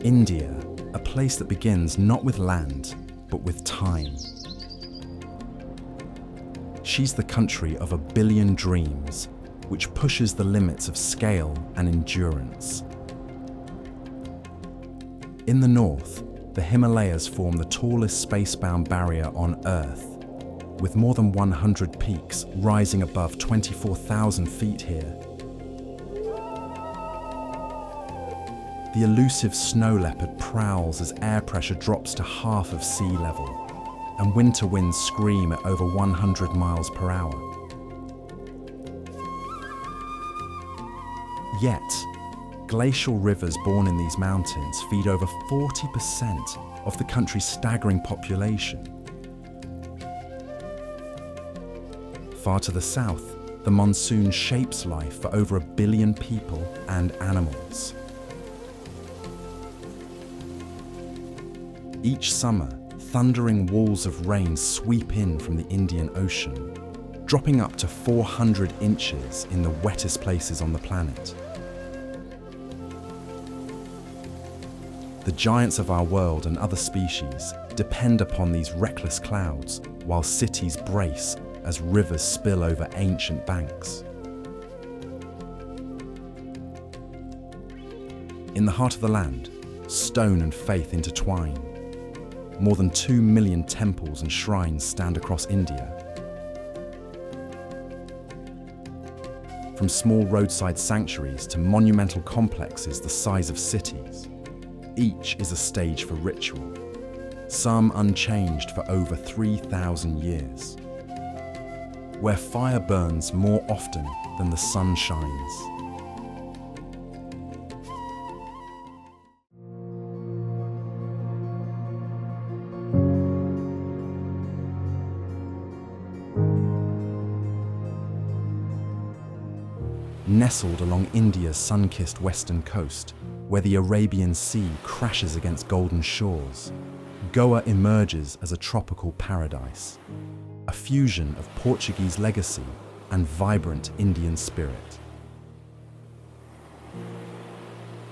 India, a place that begins not with land, but with time. She's the country of 1 billion dreams, which pushes the limits of scale and endurance. In the north, the Himalayas form the tallest space-bound barrier on Earth, with more than 100 peaks rising above 24,000 feet here. The elusive snow leopard prowls as air pressure drops to half of sea level, and winter winds scream at over 100 miles per hour. Yet, glacial rivers born in these mountains feed over 40% of the country's staggering population. Far to the south, the monsoon shapes life for over 1 billion people and animals. Each summer, thundering walls of rain sweep in from the Indian Ocean, dropping up to 400 inches in the wettest places on the planet. The giants of our world and other species depend upon these reckless clouds, while cities brace as rivers spill over ancient banks. In the heart of the land, stone and faith intertwine. More than 2 million temples and shrines stand across India. From small roadside sanctuaries to monumental complexes the size of cities, each is a stage for ritual, some unchanged for over 3,000 years, where fire burns more often than the sun shines. Nestled along India's sun-kissed western coast, where the Arabian Sea crashes against golden shores, Goa emerges as a tropical paradise, a fusion of Portuguese legacy and vibrant Indian spirit.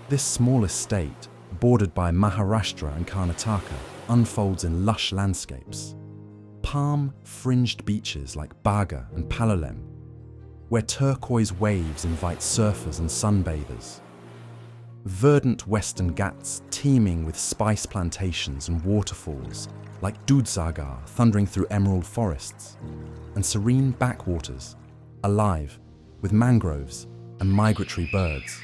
This smallest state, bordered by Maharashtra and Karnataka, unfolds in lush landscapes. Palm-fringed beaches like Baga and Palolem, where turquoise waves invite surfers and sunbathers. Verdant western Ghats teeming with spice plantations and waterfalls like Dudhsagar thundering through emerald forests, and serene backwaters, alive with mangroves and migratory birds.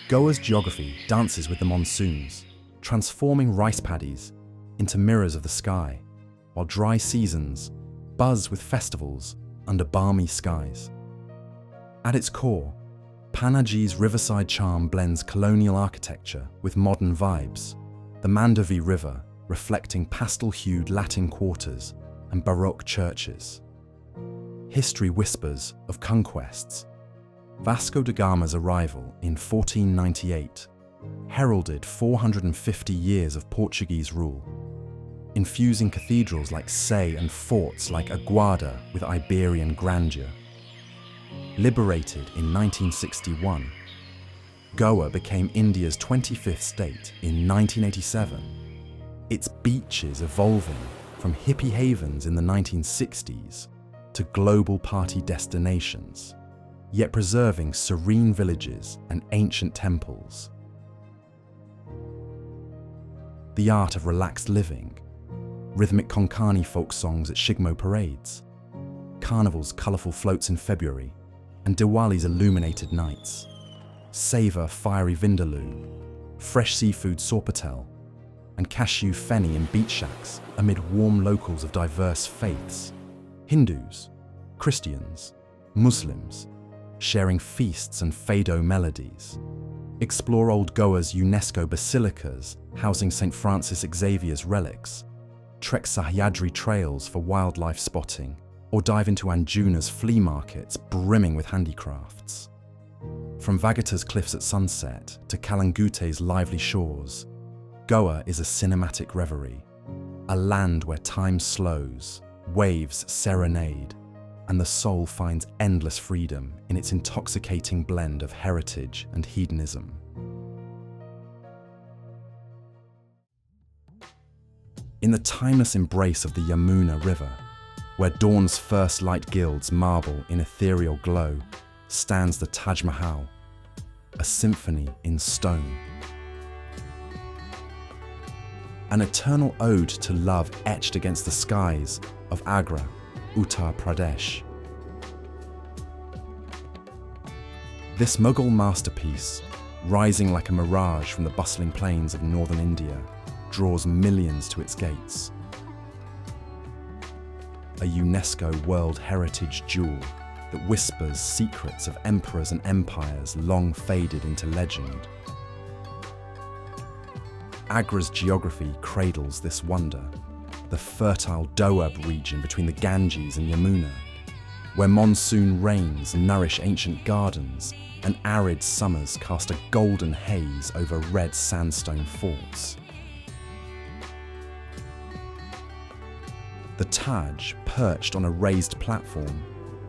Goa's geography dances with the monsoons, transforming rice paddies into mirrors of the sky, while dry seasons buzz with festivals under balmy skies. At its core, Panaji's riverside charm blends colonial architecture with modern vibes, the Mandovi River reflecting pastel-hued Latin quarters and Baroque churches. History whispers of conquests. Vasco da Gama's arrival in 1498 heralded 450 years of Portuguese rule, infusing cathedrals like Sé and forts like Aguada with Iberian grandeur. Liberated in 1961, Goa became India's 25th state in 1987, its beaches evolving from hippie havens in the 1960s to global party destinations, yet preserving serene villages and ancient temples. The art of relaxed living, rhythmic Konkani folk songs at Shigmo parades, Carnival's colourful floats in February, and Diwali's illuminated nights. Savour fiery vindaloo, fresh seafood sorpatel, and cashew fenny in beach shacks amid warm locals of diverse faiths. Hindus, Christians, Muslims, sharing feasts and fado melodies. Explore old Goa's UNESCO basilicas housing St. Francis Xavier's relics. Trek Sahyadri trails for wildlife spotting, or dive into Anjuna's flea markets brimming with handicrafts. From Vagata's cliffs at sunset to Kalangute's lively shores, Goa is a cinematic reverie, a land where time slows, waves serenade, and the soul finds endless freedom in its intoxicating blend of heritage and hedonism. In the timeless embrace of the Yamuna River, where dawn's first light gilds marble in ethereal glow, stands the Taj Mahal, a symphony in stone. An eternal ode to love etched against the skies of Agra, Uttar Pradesh. This Mughal masterpiece, rising like a mirage from the bustling plains of northern India, draws millions to its gates. A UNESCO World Heritage jewel that whispers secrets of emperors and empires long faded into legend. Agra's geography cradles this wonder, the fertile Doab region between the Ganges and Yamuna, where monsoon rains nourish ancient gardens and arid summers cast a golden haze over red sandstone forts. The Taj, perched on a raised platform,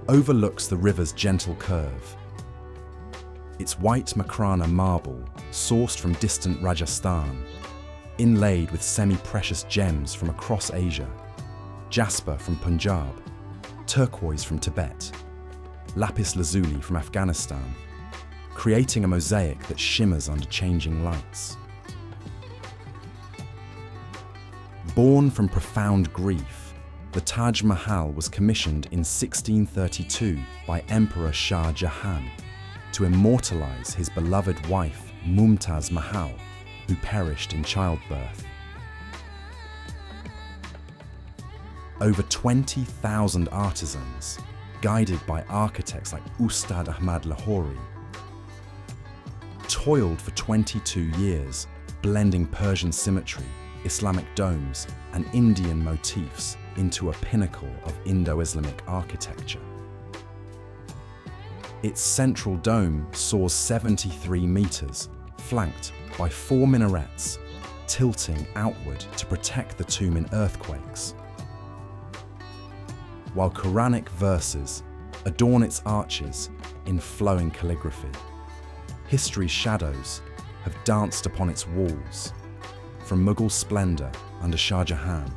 overlooks the river's gentle curve. Its white Makrana marble, sourced from distant Rajasthan, inlaid with semi-precious gems from across Asia, jasper from Punjab, turquoise from Tibet, lapis lazuli from Afghanistan, creating a mosaic that shimmers under changing lights. Born from profound grief, the Taj Mahal was commissioned in 1632 by Emperor Shah Jahan to immortalize his beloved wife Mumtaz Mahal, who perished in childbirth. Over 20,000 artisans, guided by architects like Ustad Ahmad Lahori, toiled for 22 years, blending Persian symmetry, Islamic domes, and Indian motifs into a pinnacle of Indo-Islamic architecture. Its central dome soars 73 meters, flanked by 4 minarets, tilting outward to protect the tomb in earthquakes. While Quranic verses adorn its arches in flowing calligraphy, history's shadows have danced upon its walls, from Mughal splendor under Shah Jahan,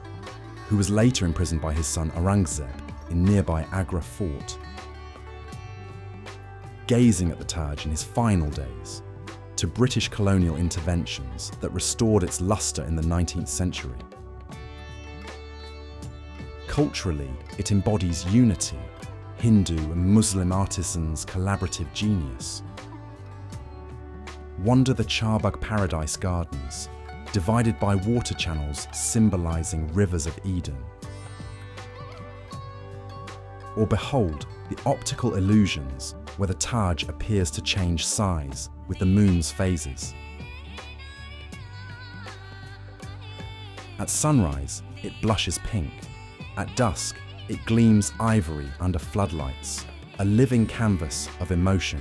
who was later imprisoned by his son Aurangzeb in nearby Agra fort. Gazing at the Taj in his final days, to British colonial interventions that restored its luster in the 19th century. Culturally, it embodies unity, Hindu and Muslim artisans' collaborative genius. Wander the Charbagh Paradise Gardens, divided by water channels symbolizing rivers of Eden. Or behold the optical illusions where the Taj appears to change size with the moon's phases. At sunrise, it blushes pink. At dusk, it gleams ivory under floodlights, a living canvas of emotion.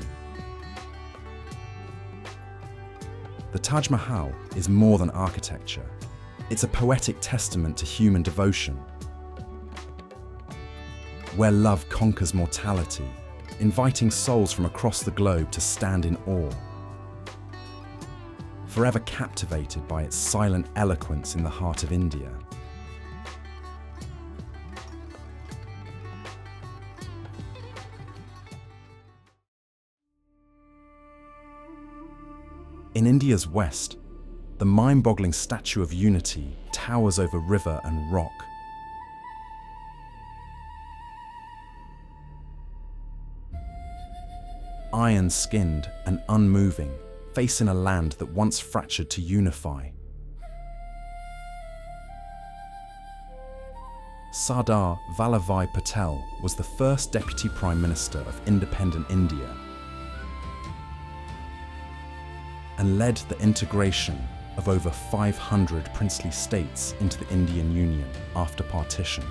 The Taj Mahal is more than architecture. It's a poetic testament to human devotion. Where love conquers mortality, inviting souls from across the globe to stand in awe. Forever captivated by its silent eloquence in the heart of India. In India's west, the mind-boggling Statue of Unity towers over river and rock. Iron-skinned and unmoving, facing a land that once fractured to unify. Sardar Vallabhbhai Patel was the first Deputy Prime Minister of independent India and led the integration of over 500 princely states into the Indian Union after partition.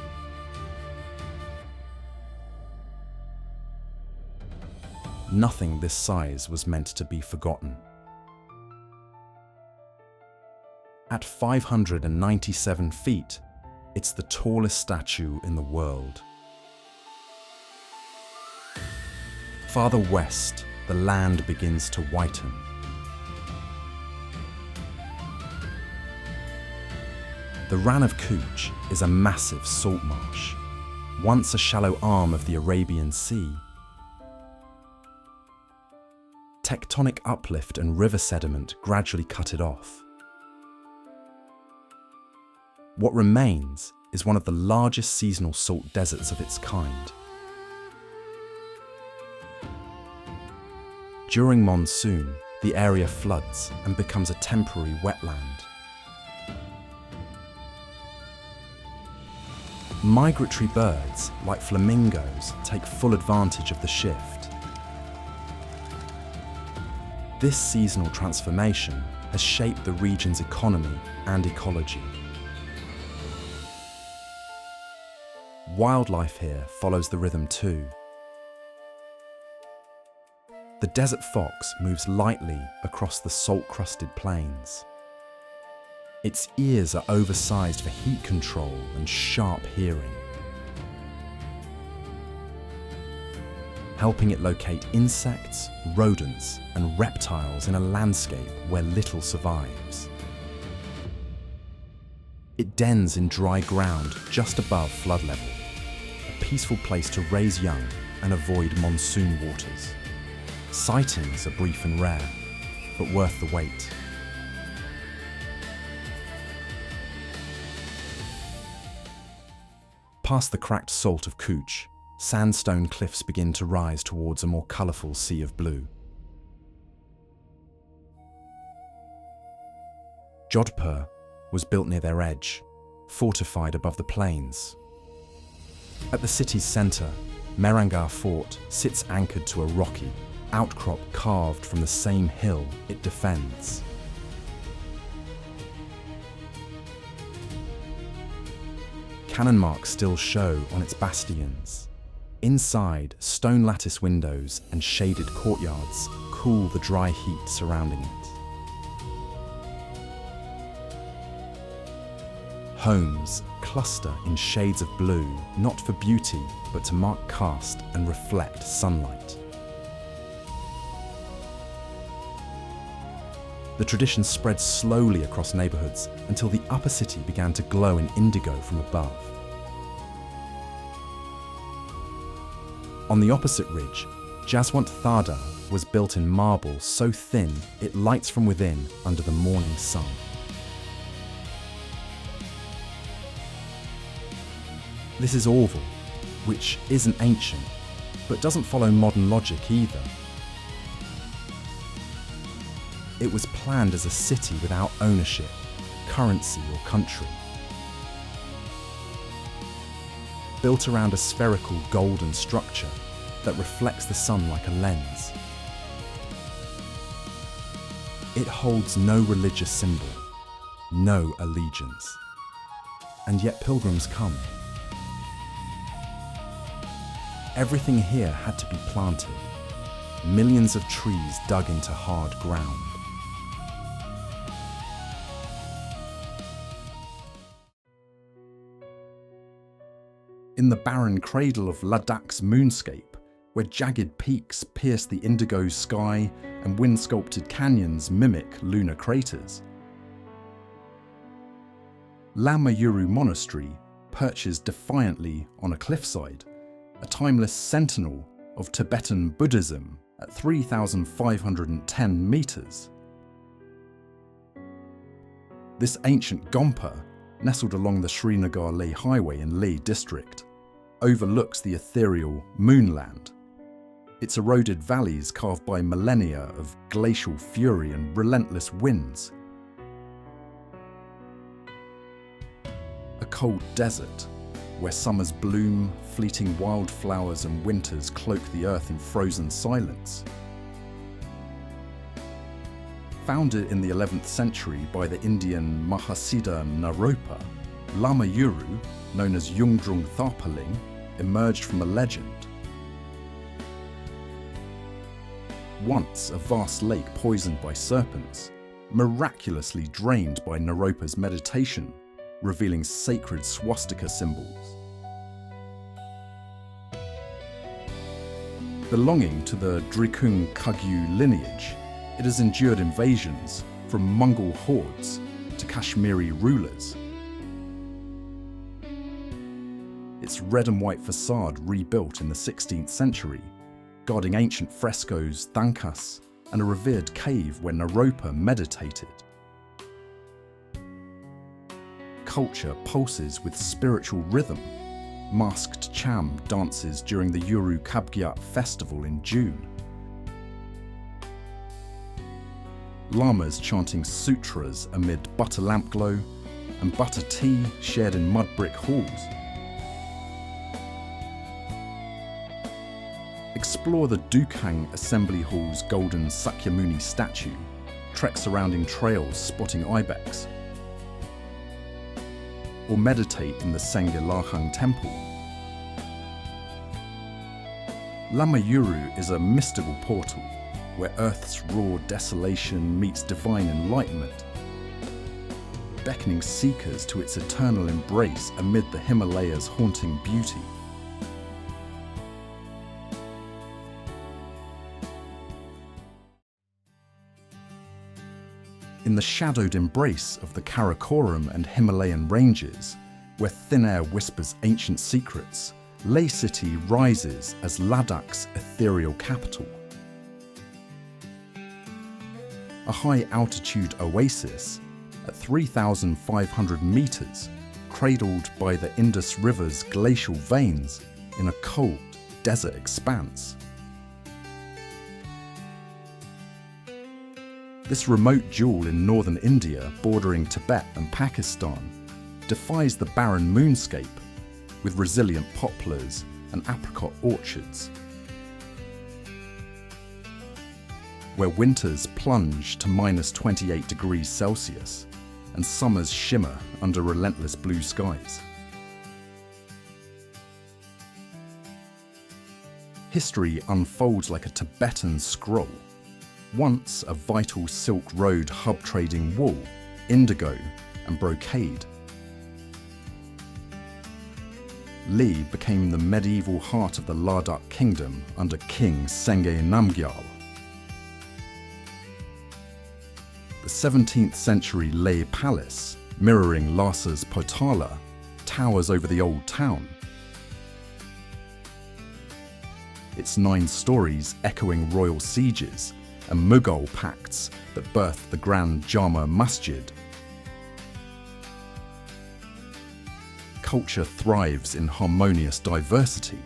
Nothing this size was meant to be forgotten. At 597 feet, it's the tallest statue in the world. Farther west, the land begins to whiten. The Rann of Kutch is a massive salt marsh, once a shallow arm of the Arabian Sea. Tectonic uplift and river sediment gradually cut it off. What remains is one of the largest seasonal salt deserts of its kind. During monsoon, the area floods and becomes a temporary wetland. Migratory birds, like flamingos, take full advantage of the shift. This seasonal transformation has shaped the region's economy and ecology. Wildlife here follows the rhythm too. The desert fox moves lightly across the salt-crusted plains. Its ears are oversized for heat control and sharp hearing, helping it locate insects, rodents, and reptiles in a landscape where little survives. It dens in dry ground just above flood level, a peaceful place to raise young and avoid monsoon waters. Sightings are brief and rare, but worth the wait. Past the cracked salt of Kutch, sandstone cliffs begin to rise towards a more colourful sea of blue. Jodhpur was built near their edge, fortified above the plains. At the city's centre, Mehrangarh Fort sits anchored to a rocky outcrop carved from the same hill it defends. Cannon marks still show on its bastions. Inside, stone lattice windows and shaded courtyards cool the dry heat surrounding it. Homes cluster in shades of blue, not for beauty, but to mark caste and reflect sunlight. The tradition spread slowly across neighbourhoods until the upper city began to glow in indigo from above. On the opposite ridge, Jaswant Thada was built in marble so thin it lights from within under the morning sun. This is Orval, which isn't ancient, but doesn't follow modern logic either. It was planned as a city without ownership, currency or country. Built around a spherical golden structure that reflects the sun like a lens. It holds no religious symbol, no allegiance, and yet pilgrims come. Everything here had to be planted, millions of trees dug into hard ground. In the barren cradle of Ladakh's moonscape, where jagged peaks pierce the indigo sky and wind-sculpted canyons mimic lunar craters, Lamayuru Monastery perches defiantly on a cliffside, a timeless sentinel of Tibetan Buddhism at 3,510 meters. This ancient gompa, nestled along the Srinagar-Leh highway in Leh district, overlooks the ethereal Moonland, its eroded valleys carved by millennia of glacial fury and relentless winds. A cold desert, where summers bloom, fleeting wildflowers and winters cloak the earth in frozen silence. Founded in the 11th century by the Indian Mahasiddha Naropa, Lamayuru, known as Yungdrung Tharpaling, emerged from a legend. Once a vast lake poisoned by serpents, miraculously drained by Naropa's meditation, revealing sacred swastika symbols. Belonging to the Drikung Kagyu lineage, it has endured invasions from Mongol hordes to Kashmiri rulers. its red and white facade rebuilt in the 16th century, guarding ancient frescoes, thankas, and a revered cave where Naropa meditated. Culture pulses with spiritual rhythm. Masked cham dances during the Uru Kabgyat festival in June. Lamas chanting sutras amid butter lamp glow, and butter tea shared in mud brick halls. Explore the Dukang Assembly Hall's golden Sakyamuni statue, trek surrounding trails spotting ibex, or meditate in the Sengye Lahang temple. Lamayuru is a mystical portal where Earth's raw desolation meets divine enlightenment, beckoning seekers to its eternal embrace amid the Himalayas' haunting beauty. In the shadowed embrace of the Karakoram and Himalayan ranges, where thin air whispers ancient secrets, Leh City rises as Ladakh's ethereal capital. A high-altitude oasis at 3,500 meters, cradled by the Indus River's glacial veins in a cold desert expanse. This remote jewel in northern India, bordering Tibet and Pakistan, defies the barren moonscape with resilient poplars and apricot orchards. Where winters plunge to minus 28 degrees Celsius and summers shimmer under relentless blue skies. History unfolds like a Tibetan scroll. Once a vital Silk Road hub trading wool, indigo and brocade. Leh became the medieval heart of the Ladakh kingdom under King Sengye Namgyal. The 17th century Leh Palace, mirroring Lhasa's Potala, towers over the old town. Its 9 stories echoing royal sieges and Mughal pacts that birthed the Grand Jama Masjid. Culture thrives in harmonious diversity.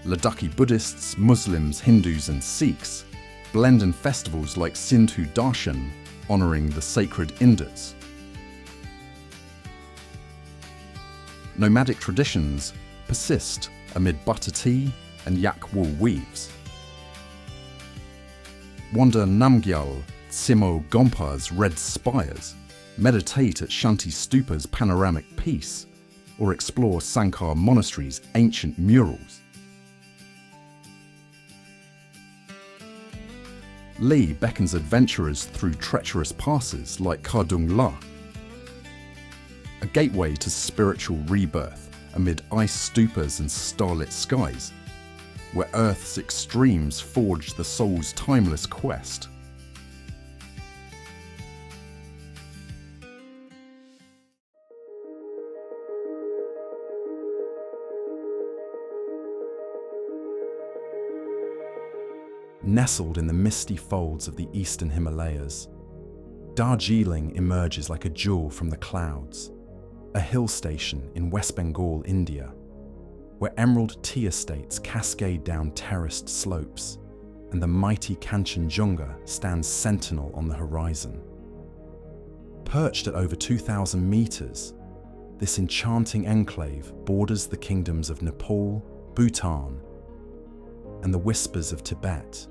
Ladakhi Buddhists, Muslims, Hindus and Sikhs blend in festivals like Sindhu Darshan, honouring the sacred Indus. Nomadic traditions persist amid butter tea and yak wool weaves. Wander Namgyal Tsimo Gompa's red spires, meditate at Shanti Stupa's panoramic peace, or explore Sankar Monastery's ancient murals. Leh beckons adventurers through treacherous passes like Kardung La, a gateway to spiritual rebirth amid ice stupas and starlit skies, where Earth's extremes forge the soul's timeless quest. Nestled in the misty folds of the eastern Himalayas, Darjeeling emerges like a jewel from the clouds, a hill station in West Bengal, India, where emerald tea estates cascade down terraced slopes and the mighty Kanchenjunga stands sentinel on the horizon. Perched at over 2,000 meters, this enchanting enclave borders the kingdoms of Nepal, Bhutan, and the whispers of Tibet,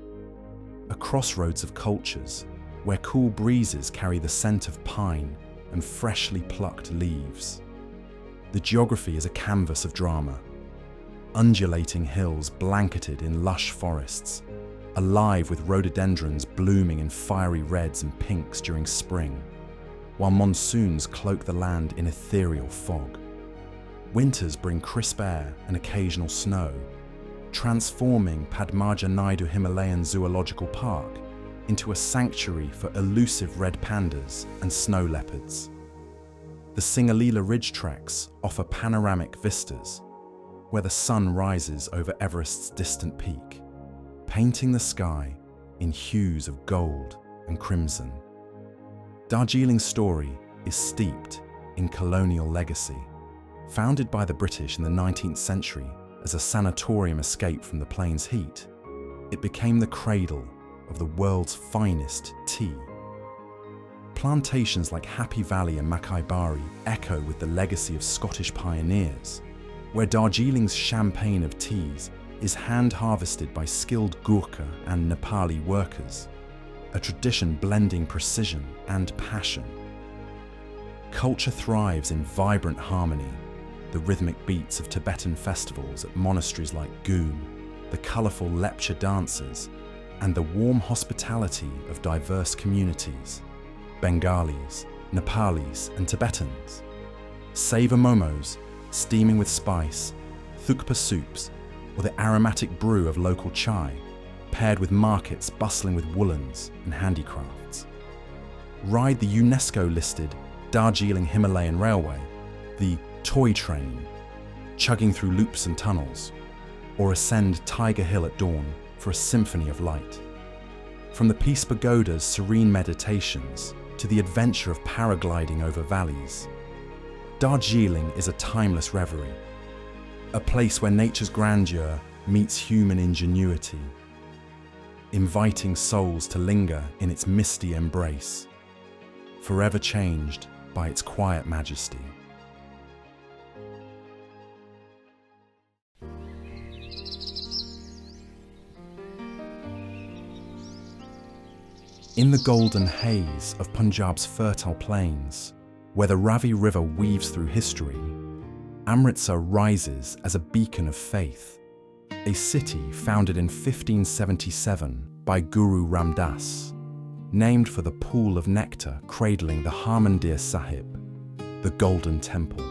a crossroads of cultures where cool breezes carry the scent of pine and freshly plucked leaves. The geography is a canvas of drama. Undulating hills blanketed in lush forests, alive with rhododendrons blooming in fiery reds and pinks during spring, while monsoons cloak the land in ethereal fog. Winters bring crisp air and occasional snow, transforming Padmaja Naidu Himalayan Zoological Park into a sanctuary for elusive red pandas and snow leopards. The Singalila Ridge treks offer panoramic vistas, where the sun rises over Everest's distant peak, painting the sky in hues of gold and crimson. Darjeeling's story is steeped in colonial legacy. Founded by the British in the 19th century as a sanatorium escape from the plains' heat, it became the cradle of the world's finest tea. Plantations like Happy Valley and Mackay Bari echo with the legacy of Scottish pioneers, where Darjeeling's champagne of teas is hand-harvested by skilled Gurkha and Nepali workers, a tradition blending precision and passion. Culture thrives in vibrant harmony, the rhythmic beats of Tibetan festivals at monasteries like Goom, the colourful lepcha dances, and the warm hospitality of diverse communities, Bengalis, Nepalis, and Tibetans. Savour momos, steaming with spice, thukpa soups, or the aromatic brew of local chai, paired with markets bustling with woolens and handicrafts. Ride the UNESCO-listed Darjeeling Himalayan Railway, the toy train, chugging through loops and tunnels, or ascend Tiger Hill at dawn for a symphony of light. From the Peace Pagoda's serene meditations to the adventure of paragliding over valleys, Darjeeling is a timeless reverie, a place where nature's grandeur meets human ingenuity, inviting souls to linger in its misty embrace, forever changed by its quiet majesty. In the golden haze of Punjab's fertile plains, where the Ravi River weaves through history, Amritsar rises as a beacon of faith, a city founded in 1577 by Guru Ram Das, named for the pool of nectar cradling the Harmandir Sahib, the Golden Temple.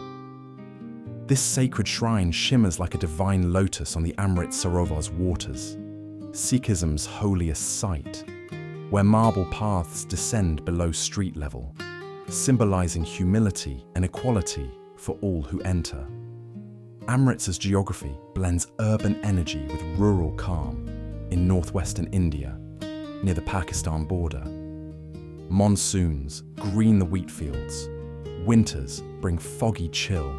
This sacred shrine shimmers like a divine lotus on the Amrit Sarovar's waters, Sikhism's holiest site, where marble paths descend below street level, symbolizing humility and equality for all who enter. Amritsar's geography blends urban energy with rural calm in northwestern India, near the Pakistan border. Monsoons green the wheat fields, winters bring foggy chill,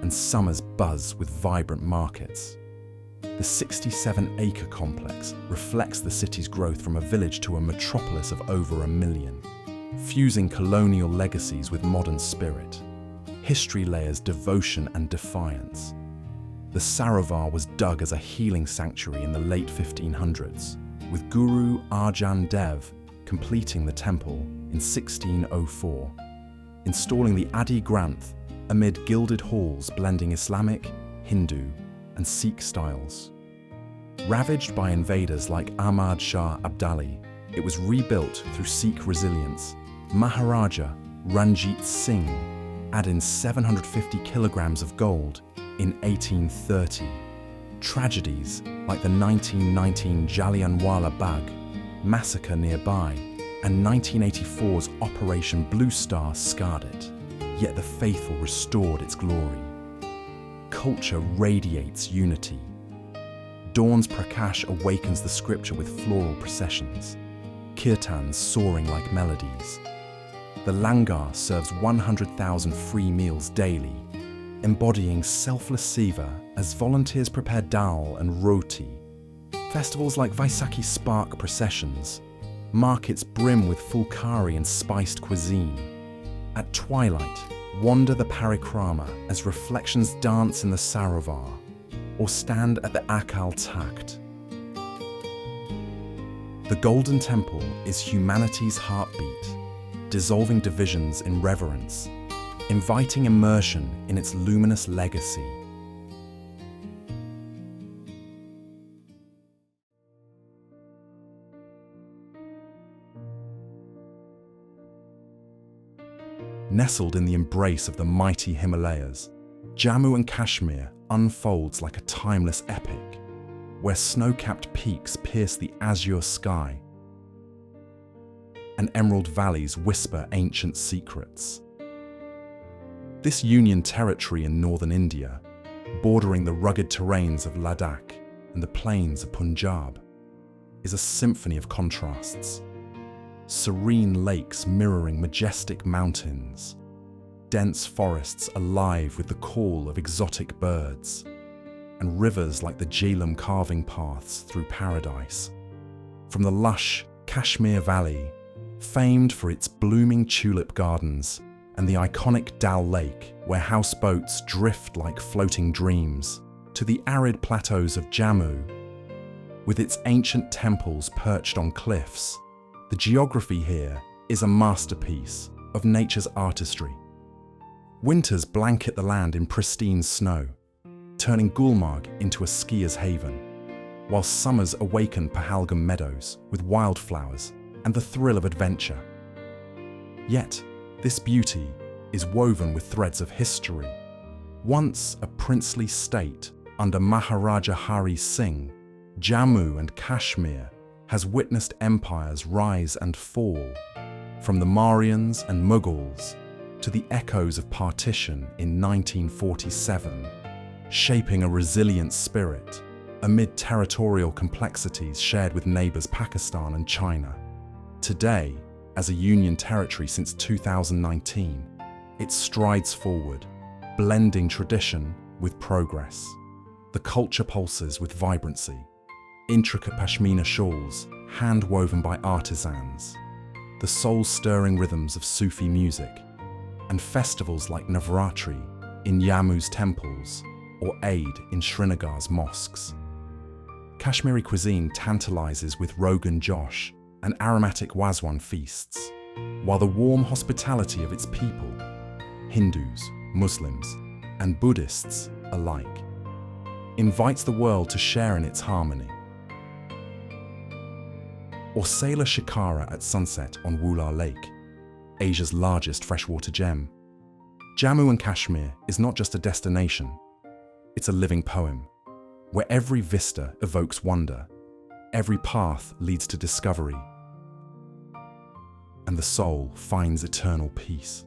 and summers buzz with vibrant markets. The 67-acre complex reflects the city's growth from a village to a metropolis of over 1 million, fusing colonial legacies with modern spirit. History layers devotion and defiance. The Sarovar was dug as a healing sanctuary in the late 1500s, with Guru Arjan Dev completing the temple in 1604, installing the Adi Granth amid gilded halls blending Islamic, Hindu, and Sikh styles. Ravaged by invaders like Ahmad Shah Abdali, it was rebuilt through Sikh resilience. Maharaja Ranjit Singh added in 750 kilograms of gold in 1830. Tragedies like the 1919 Jallianwala Bagh massacre nearby and 1984's Operation Blue Star scarred it, yet the faithful restored its glory. Culture radiates unity. Dawn's Prakash awakens the scripture with floral processions, kirtans soaring like melodies. The Langar serves 100,000 free meals daily, embodying selfless seva as volunteers prepare dal and roti. Festivals like Vaisakhi spark processions. Markets brim with fulkari and spiced cuisine. At twilight, wander the parikrama as reflections dance in the Sarovar, or stand at the Akal Takht. The Golden Temple is humanity's heartbeat, dissolving divisions in reverence, inviting immersion in its luminous legacy. Nestled in the embrace of the mighty Himalayas, Jammu and Kashmir unfolds like a timeless epic, where snow-capped peaks pierce the azure sky and emerald valleys whisper ancient secrets. This Union territory in northern India, bordering the rugged terrains of Ladakh and the plains of Punjab, is a symphony of contrasts. Serene lakes mirroring majestic mountains, dense forests alive with the call of exotic birds, and rivers like the Jhelum carving paths through paradise. From the lush Kashmir Valley, famed for its blooming tulip gardens, and the iconic Dal Lake, where houseboats drift like floating dreams, to the arid plateaus of Jammu, with its ancient temples perched on cliffs. The geography here is a masterpiece of nature's artistry. Winters blanket the land in pristine snow, turning Gulmarg into a skier's haven, while summers awaken Pahalgam meadows with wildflowers and the thrill of adventure. Yet, this beauty is woven with threads of history. Once a princely state under Maharaja Hari Singh, Jammu and Kashmir has witnessed empires rise and fall, from the Mauryans and Mughals to the echoes of partition in 1947, shaping a resilient spirit amid territorial complexities shared with neighbours Pakistan and China. Today, as a Union territory since 2019, it strides forward, blending tradition with progress. The culture pulses with vibrancy, intricate pashmina shawls hand-woven by artisans, the soul-stirring rhythms of Sufi music, and festivals like Navratri in Jammu's temples or Eid in Srinagar's mosques. Kashmiri cuisine tantalizes with Rogan Josh and aromatic Wazwan feasts, while the warm hospitality of its people, Hindus, Muslims, and Buddhists alike, invites the world to share in its harmony. Or sail a shikara at sunset on Wular Lake, Asia's largest freshwater gem. Jammu and Kashmir is not just a destination, it's a living poem, where every vista evokes wonder, every path leads to discovery, and the soul finds eternal peace.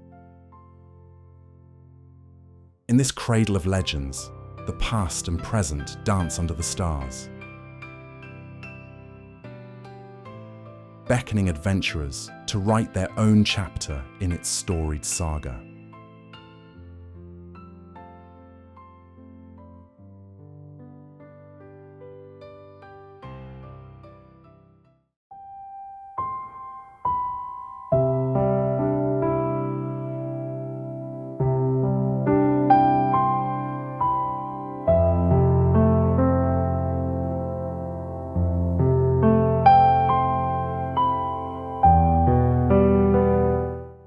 In this cradle of legends, the past and present dance under the stars, beckoning adventurers to write their own chapter in its storied saga.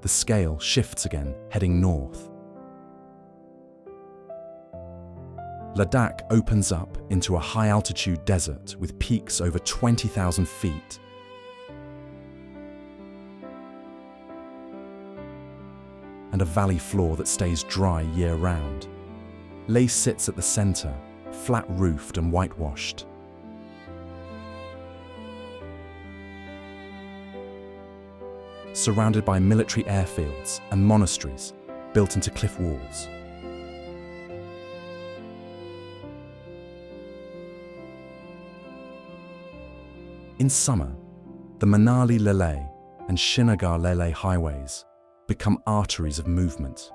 The scale shifts again, heading north. Ladakh opens up into a high-altitude desert with peaks over 20,000 feet. And a valley floor that stays dry year-round. Leh sits at the center, flat-roofed and whitewashed. Surrounded by military airfields and monasteries built into cliff walls. In summer, the Manali-Leh and Srinagar-Leh highways become arteries of movement.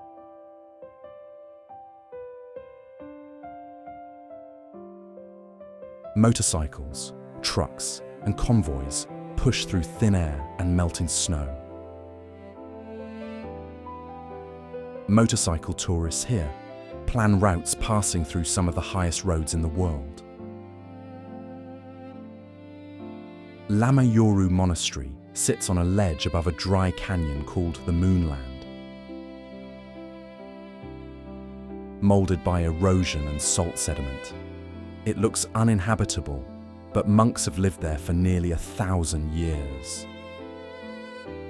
Motorcycles, trucks, and convoys push through thin air and melting snow. Motorcycle tourists here plan routes passing through some of the highest roads in the world. Lamayuru Monastery sits on a ledge above a dry canyon called the Moonland. Molded by erosion and salt sediment, it looks uninhabitable, but monks have lived there for nearly 1,000 years.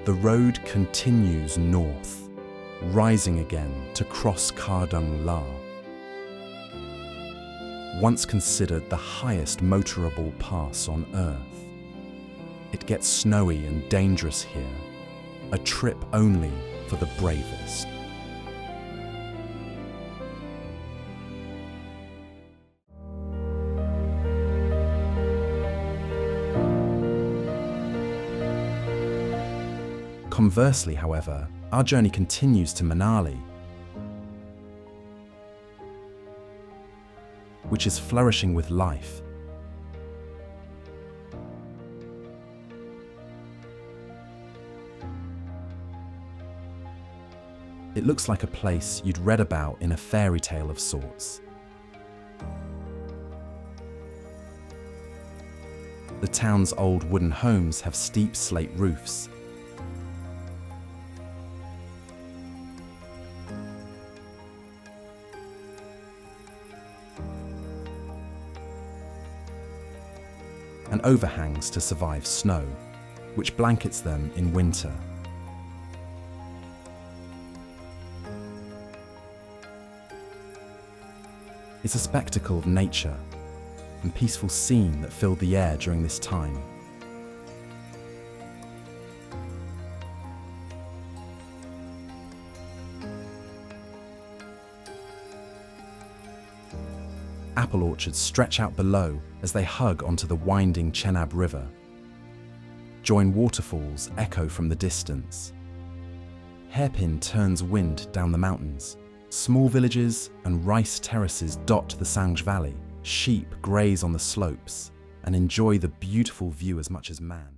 The road continues north, rising again to cross Kardung La. Once considered the highest motorable pass on Earth, it gets snowy and dangerous here, a trip only for the bravest. Conversely, however, our journey continues to Manali, which is flourishing with life. It looks like a place you'd read about in a fairy tale of sorts. The town's old wooden homes have steep slate roofs. And overhangs to survive snow, which blankets them in winter. It's a spectacle of nature and peaceful scene that filled the air during this time. Apple orchards stretch out below as they hug onto the winding Chenab River. Join waterfalls echo from the distance. Hairpin turns wind down the mountains. Small villages and rice terraces dot the Sanj Valley. Sheep graze on the slopes and enjoy the beautiful view as much as man.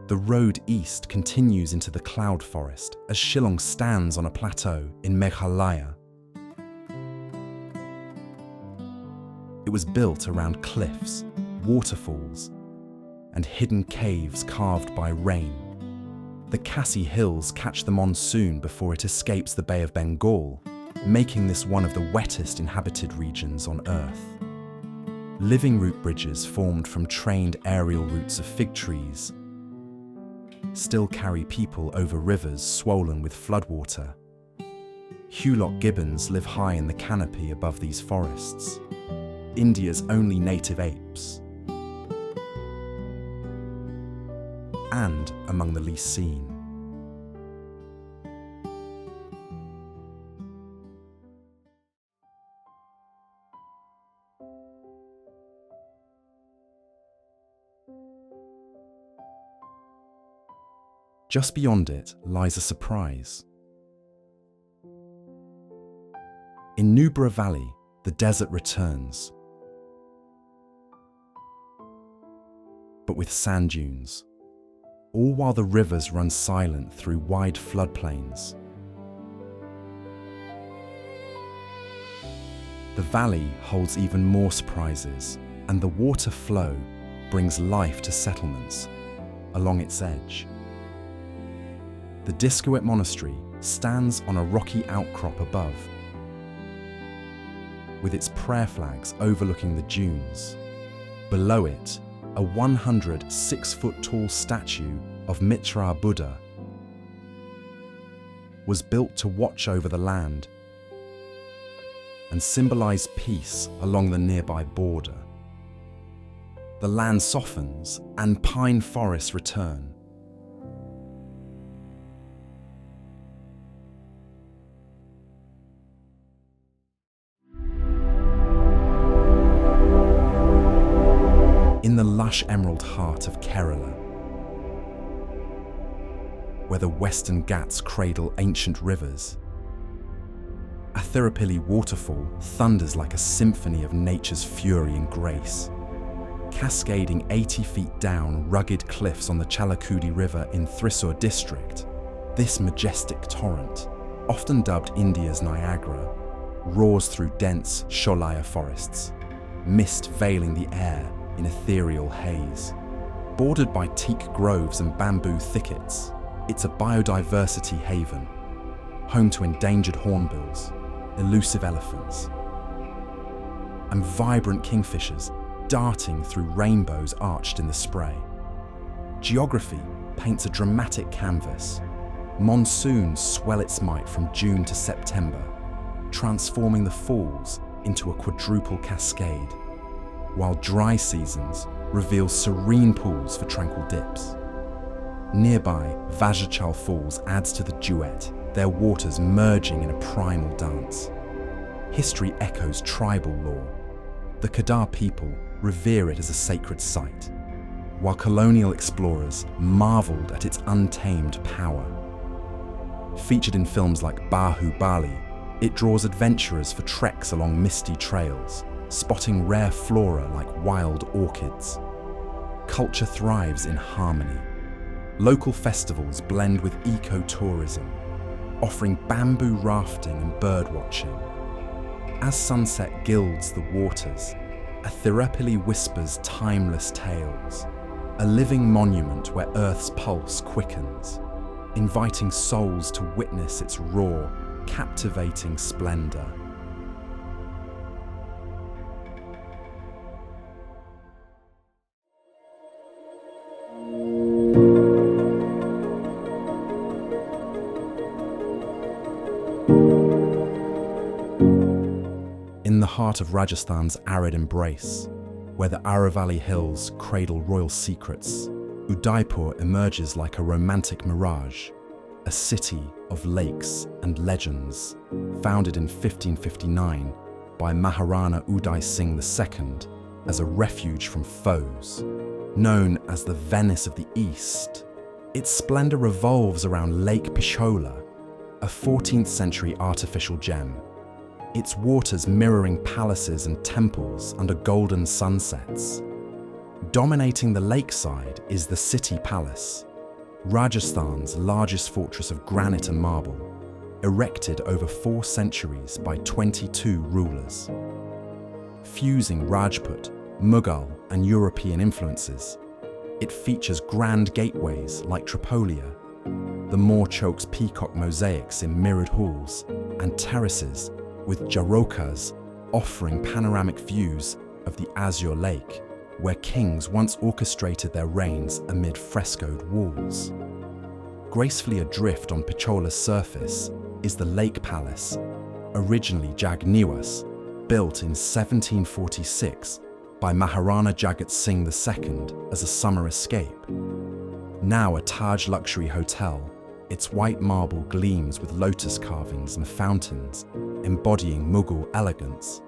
The road east continues into the cloud forest as Shillong stands on a plateau in Meghalaya. It was built around cliffs, waterfalls, and hidden caves carved by rain. The Khasi Hills catch the monsoon before it escapes the Bay of Bengal, making this one of the wettest inhabited regions on Earth. Living root bridges formed from trained aerial roots of fig trees still carry people over rivers swollen with floodwater. Hulock gibbons live high in the canopy above these forests, India's only native apes, and among the least seen. Just beyond it lies a surprise. In Nubra Valley, the desert returns, but with sand dunes, all while the rivers run silent through wide floodplains. The valley holds even more surprises, and the water flow brings life to settlements along its edge. The Diskoet Monastery stands on a rocky outcrop above, with its prayer flags overlooking the dunes. Below it, a 106-foot-tall statue of Mitra Buddha was built to watch over the land and symbolize peace along the nearby border. The land softens and pine forests return. In the lush emerald heart of Kerala, where the Western Ghats cradle ancient rivers, Athirapally Waterfall thunders like a symphony of nature's fury and grace. Cascading 80 feet down rugged cliffs on the Chalakudi River in Thrissur district, this majestic torrent, often dubbed India's Niagara, roars through dense Sholaya forests, mist veiling the air in ethereal haze. Bordered by teak groves and bamboo thickets, it's a biodiversity haven, home to endangered hornbills, elusive elephants, and vibrant kingfishers darting through rainbows arched in the spray. Geography paints a dramatic canvas. Monsoons swell its might from June to September, transforming the falls into a quadruple cascade, while dry seasons reveal serene pools for tranquil dips. Nearby, Vajrachal Falls adds to the duet, their waters merging in a primal dance. History echoes tribal lore, The Kedar people revere it as a sacred site, while colonial explorers marveled at its untamed power. Featured in films like Bahubali, it draws adventurers for treks along misty trails, spotting rare flora like wild orchids. Culture thrives in harmony. Local festivals blend with eco-tourism, offering bamboo rafting and birdwatching. As sunset gilds the waters, Athirapally whispers timeless tales, a living monument where Earth's pulse quickens, inviting souls to witness its raw, captivating splendor. In the heart of Rajasthan's arid embrace, where the Aravalli hills cradle royal secrets, Udaipur emerges like a romantic mirage, a city of lakes and legends, founded in 1559 by Maharana Uday Singh II as a refuge from foes. Known as the Venice of the East, its splendor revolves around Lake Pichola, a 14th century artificial gem, its waters mirroring palaces and temples under golden sunsets. Dominating the lakeside is the City Palace, Rajasthan's largest fortress of granite and marble, erected over 4 centuries by 22 rulers. Fusing Rajput, Mughal, and European influences, it features grand gateways like Tripolia, the Moor-Chokes peacock mosaics in mirrored halls, and terraces with jarokas offering panoramic views of the Azure Lake, where kings once orchestrated their reigns amid frescoed walls. Gracefully adrift on Pichola's surface is the Lake Palace, originally Jag Niwas, built in 1746 by Maharana Jagat Singh II as a summer escape. Now a Taj luxury hotel, its white marble gleams with lotus carvings and fountains, embodying Mughal elegance.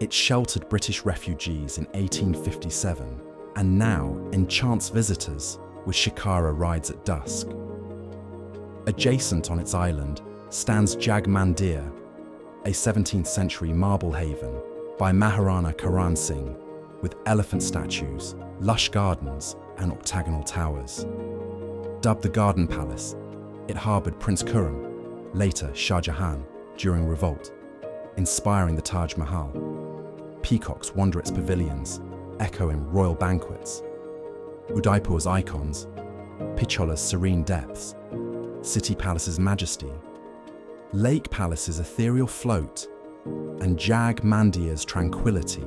It sheltered British refugees in 1857 and now enchants visitors with shikara rides at dusk. Adjacent on its island stands Jag Mandir, a 17th century marble haven by Maharana Karan Singh, with elephant statues, lush gardens and octagonal towers. Dubbed the Garden Palace, it harboured Prince Khurram, later Shah Jahan, during revolt, inspiring the Taj Mahal. Peacocks wander its pavilions, echoing royal banquets. Udaipur's icons, Pichola's serene depths, City Palace's majesty, Lake Palace's ethereal float, and Jag Mandir's tranquility,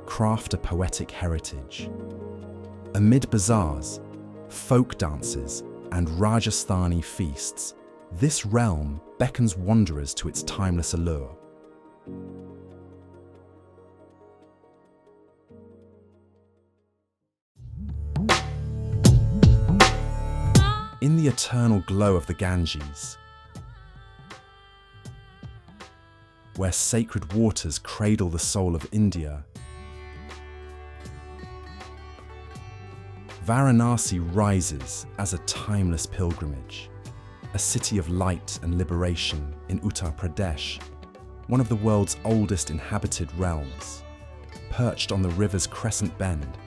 craft a poetic heritage. Amid bazaars, folk dances, and Rajasthani feasts, this realm beckons wanderers to its timeless allure. In the eternal glow of the Ganges, where sacred waters cradle the soul of India, Varanasi rises as a timeless pilgrimage, a city of light and liberation in Uttar Pradesh, one of the world's oldest inhabited realms. Perched on the river's crescent bend,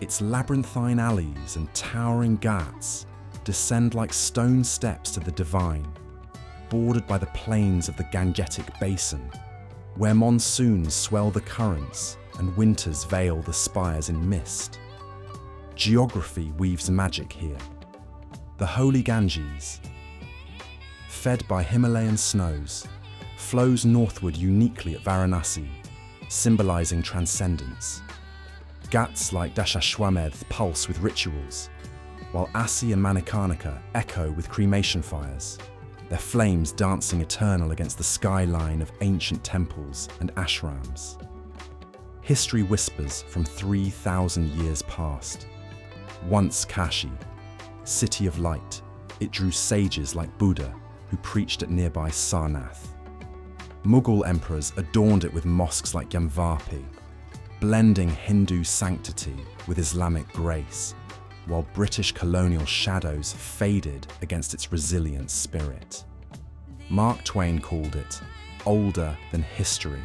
its labyrinthine alleys and towering ghats descend like stone steps to the divine, bordered by the plains of the Gangetic Basin, where monsoons swell the currents and winters veil the spires in mist. Geography weaves magic here. The holy Ganges, fed by Himalayan snows, flows northward uniquely at Varanasi, symbolizing transcendence. Ghats like Dashashwamedh pulse with rituals, while Asi and Manikarnika echo with cremation fires, their flames dancing eternal against the skyline of ancient temples and ashrams. History whispers from 3,000 years past. Once Kashi, city of light, it drew sages like Buddha who preached at nearby Sarnath. Mughal emperors adorned it with mosques like Jamvarpi, blending Hindu sanctity with Islamic grace, while British colonial shadows faded against its resilient spirit. Mark Twain called it older than history,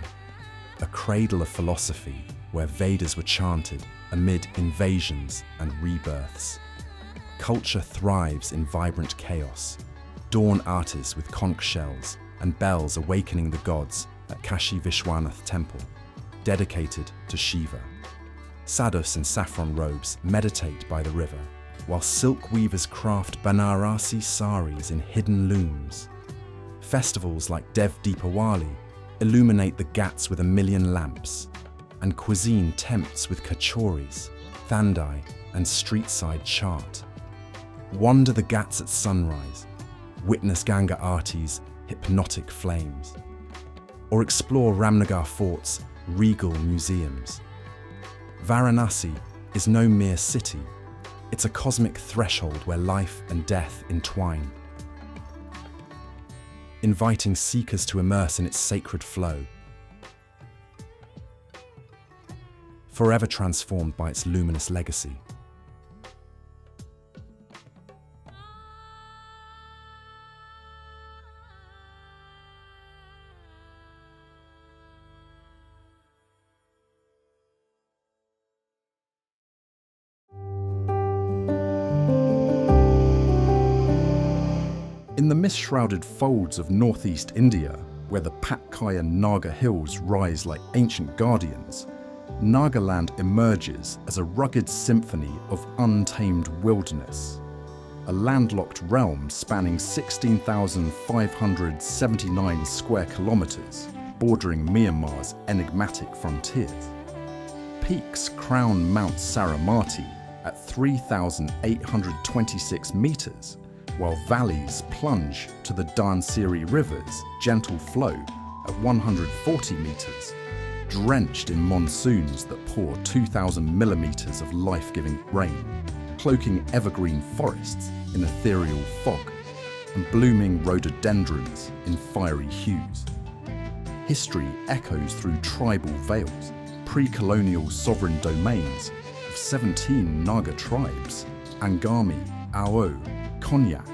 a cradle of philosophy where Vedas were chanted amid invasions and rebirths. Culture thrives in vibrant chaos, dawn artists with conch shells and bells awakening the gods at Kashi Vishwanath Temple, dedicated to Shiva. Sadhus in saffron robes meditate by the river, while silk weavers craft Banarasi saris in hidden looms. Festivals like Dev Deepawali illuminate the Ghats with 1,000,000 lamps, and cuisine tempts with kachoris, thandai, and street-side chaat. Wander the Ghats at sunrise, witness Ganga Aarti's hypnotic flames, or explore Ramnagar Fort's regal museums. Varanasi is no mere city, it's a cosmic threshold where life and death entwine, inviting seekers to immerse in its sacred flow, forever transformed by its luminous legacy. In the mist-shrouded folds of northeast India, where the Patkai and Naga hills rise like ancient guardians, Nagaland emerges as a rugged symphony of untamed wilderness. A landlocked realm spanning 16,579 square kilometers, bordering Myanmar's enigmatic frontiers. Peaks crown Mount Saramati at 3,826 meters, while valleys plunge to the Dhansiri River's gentle flow at 140 meters, drenched in monsoons that pour 2,000 millimeters of life-giving rain, cloaking evergreen forests in ethereal fog, and blooming rhododendrons in fiery hues. History echoes through tribal vales, pre-colonial sovereign domains of 17 Naga tribes, Angami, Ao, Konyak,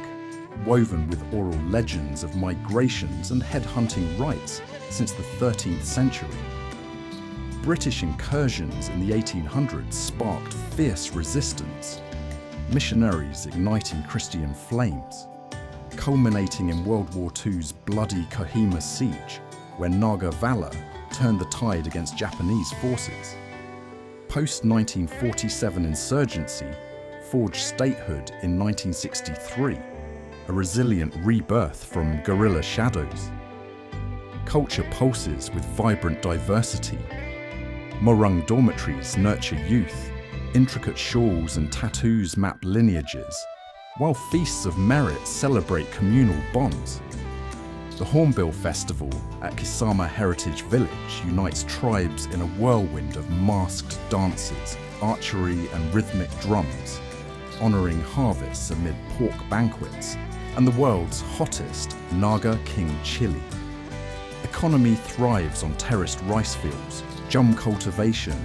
woven with oral legends of migrations and headhunting rites since the 13th century. British incursions in the 1800s sparked fierce resistance, missionaries igniting Christian flames, culminating in World War II's bloody Kohima siege, where Naga valor turned the tide against Japanese forces. Post-1947 insurgency forged statehood in 1963, a resilient rebirth from guerrilla shadows. Culture pulses with vibrant diversity. Morung dormitories nurture youth, intricate shawls and tattoos map lineages, while feasts of merit celebrate communal bonds. The Hornbill Festival at Kisama Heritage Village unites tribes in a whirlwind of masked dances, archery and rhythmic drums, honouring harvests amid pork banquets and the world's hottest Naga King chili. Economy thrives on terraced rice fields, jum cultivation,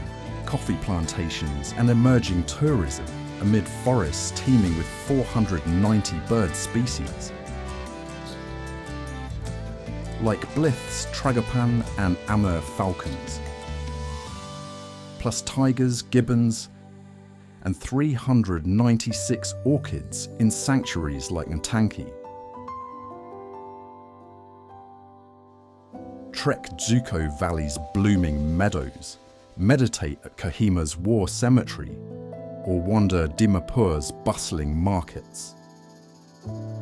coffee plantations and emerging tourism amid forests teeming with 490 bird species. Like Blyth's Tragopan and Amur falcons, plus tigers, gibbons, and 396 orchids in sanctuaries like Ntanki. Trek Zuko Valley's blooming meadows, meditate at Kohima's war cemetery, or wander Dimapur's bustling markets.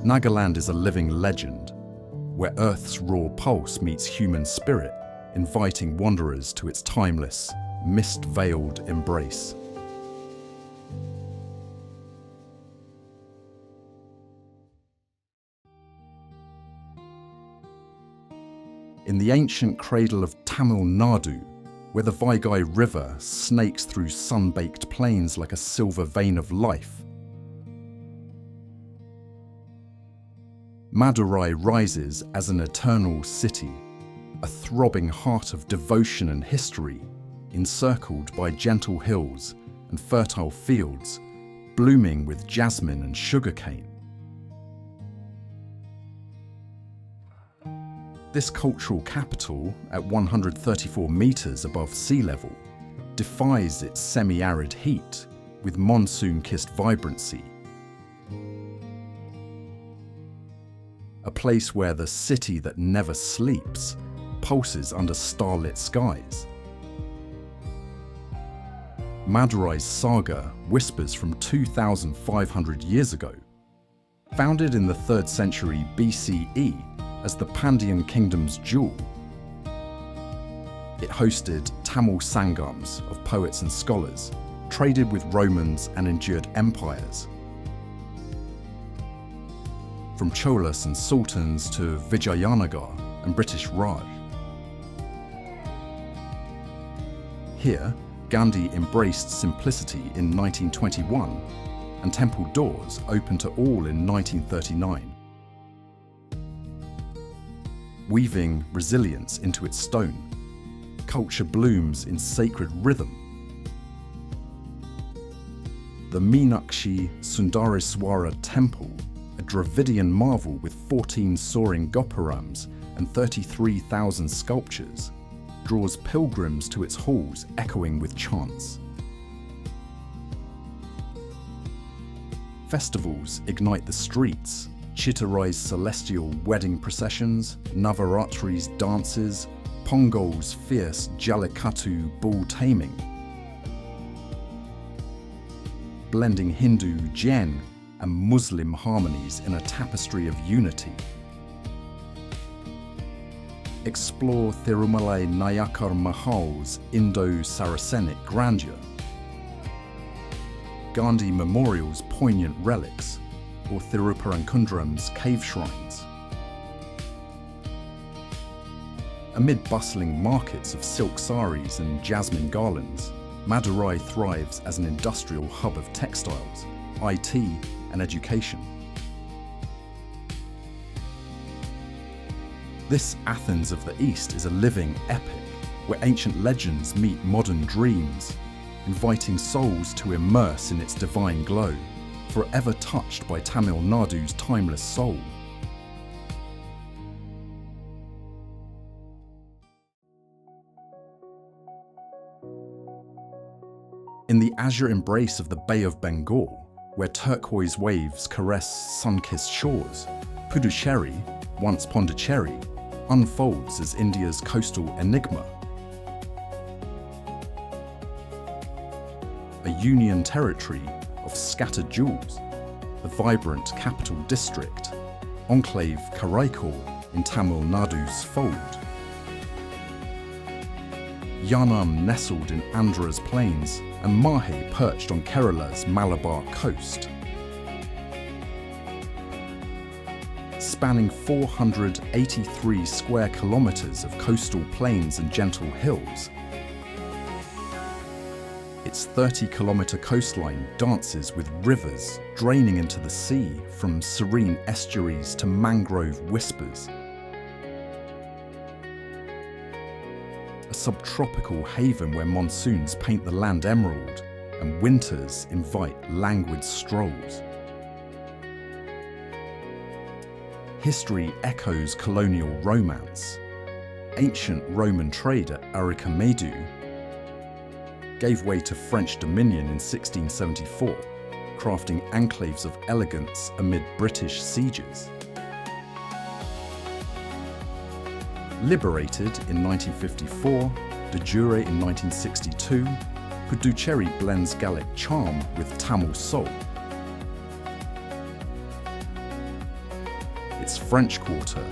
Nagaland is a living legend, where Earth's raw pulse meets human spirit, inviting wanderers to its timeless, mist-veiled embrace. In the ancient cradle of Tamil Nadu, where the Vaigai River snakes through sun-baked plains like a silver vein of life, Madurai rises as an eternal city, a throbbing heart of devotion and history, encircled by gentle hills and fertile fields, blooming with jasmine and sugarcane. This cultural capital, at 134 meters above sea level, defies its semi-arid heat with monsoon-kissed vibrancy. A place where the city that never sleeps pulses under starlit skies. Madurai's saga whispers from 2,500 years ago. Founded in the 3rd century BCE as the Pandyan kingdom's jewel, it hosted Tamil sangams of poets and scholars, traded with Romans and endured empires. From Cholas and Sultans to Vijayanagar and British Raj. Here, Gandhi embraced simplicity in 1921, and temple doors opened to all in 1939. Weaving resilience into its stone, culture blooms in sacred rhythm. The Meenakshi Sundareswara Temple, a Dravidian marvel with 14 soaring gopurams and 33,000 sculptures, draws pilgrims to its halls echoing with chants. Festivals ignite the streets, Chittarai's celestial wedding processions, Navaratri's dances, Pongal's fierce Jallikattu bull taming. Blending Hindu, Jain and Muslim harmonies in a tapestry of unity. Explore Thirumalai Nayakar Mahal's Indo-Saracenic grandeur, Gandhi Memorial's poignant relics, or Thiruparangundram's cave shrines. Amid bustling markets of silk saris and jasmine garlands, Madurai thrives as an industrial hub of textiles, IT, and education. This Athens of the East is a living epic, where ancient legends meet modern dreams, inviting souls to immerse in its divine glow, forever touched by Tamil Nadu's timeless soul. In the azure embrace of the Bay of Bengal, where turquoise waves caress sun-kissed shores, Puducherry, once Pondicherry, unfolds as India's coastal enigma. A union territory of scattered jewels, the vibrant capital district, enclave Karaikal in Tamil Nadu's fold. Yanam nestled in Andhra's plains, and Mahe perched on Kerala's Malabar coast. Spanning 483 square kilometres of coastal plains and gentle hills, its 30-kilometre coastline dances with rivers draining into the sea from serene estuaries to mangrove whispers. A subtropical haven where monsoons paint the land emerald and winters invite languid strolls. History echoes colonial romance. Ancient Roman trade at Arunachal gave way to French dominion in 1674, crafting enclaves of elegance amid British sieges. Liberated in 1954, de jure in 1962, Puducherry blends Gallic charm with Tamil soul. Its French Quarter,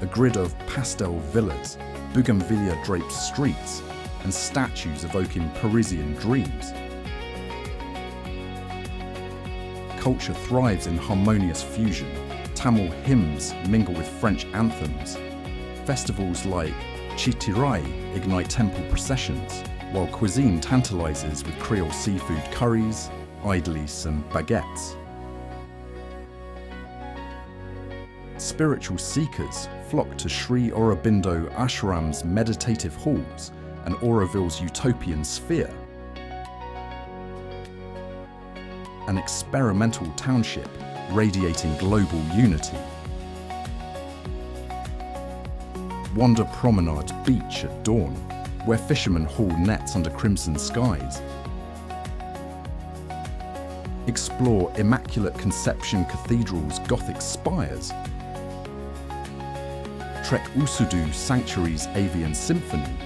a grid of pastel villas, bougainvillea-draped streets, and statues evoking Parisian dreams. Culture thrives in harmonious fusion. Tamil hymns mingle with French anthems. Festivals like Chittirai ignite temple processions, while cuisine tantalizes with Creole seafood curries, idlis, and baguettes. Spiritual seekers flock to Sri Aurobindo Ashram's meditative halls and Auroville's utopian sphere. An experimental township radiating global unity. Wander Promenade Beach at dawn, where fishermen haul nets under crimson skies. Explore Immaculate Conception Cathedral's Gothic spires. Trek Usudu Sanctuary's Avian Symphony.